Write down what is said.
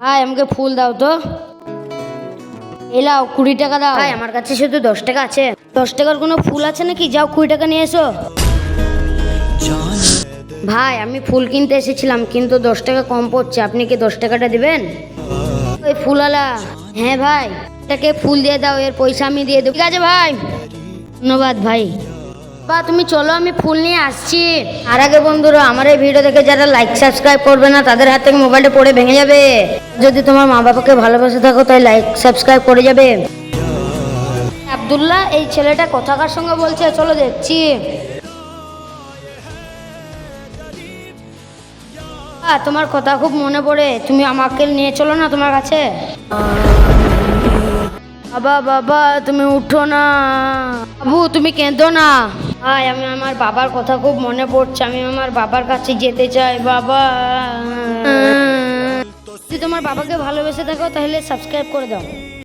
ভাই আমাকে ফুল দাও তো। এলাও 20 টাকা দাও। ভাই আমার কাছে শুধু 10 টাকা আছে। 10 টাকার কোনো ফুল আছে নাকি? যাও 20 টাকা নিয়ে এসো। ভাই আমি ফুল কিনতে এসেছিলাম কিন্তু 10 টাকা কম পড়ছে, আপনি কি 10 টাকাটা দিবেন? ওই ফুলওয়ালা। হ্যাঁ ভাই, এটাকে ফুল দিয়ে দাও, এর পয়সা আমি দিয়ে দেবো। ঠিক আছে ভাই, ধন্যবাদ ভাই। বা তুমি চলো, আমি ফুল নিয়ে আসছি। আর আগে বন্ধুরা, আমার এই ভিডিও দেখে যারা লাইক সাবস্ক্রাইব করবে না তাদের হাত থেকে মোবাইলটা পড়ে ভেঙে যাবে। যদি তোমার মা বাবাকে ভালোবাসে থাকো তাই লাইক সাবস্ক্রাইব করে যাবে। আব্দুল্লাহ, এই ছেলেটা কোথাকার সঙ্গে বলছে, চলো দেখছি। তোমার কথা খুব মনে পড়ে, তুমি আমাকে নিয়ে চলো না তোমার কাছে। বাবা বাবা, তুমি উঠো না। বাবু তুমি কেঁদো না। ভাই আমি আমার বাবার কথা খুব মনে পড়ছে, আমি আমার বাবার কাছে যেতে চাই বাবা। যদি তোমার বাবাকে ভালোবেসে থাকো তাহলে সাবস্ক্রাইব করে দাও।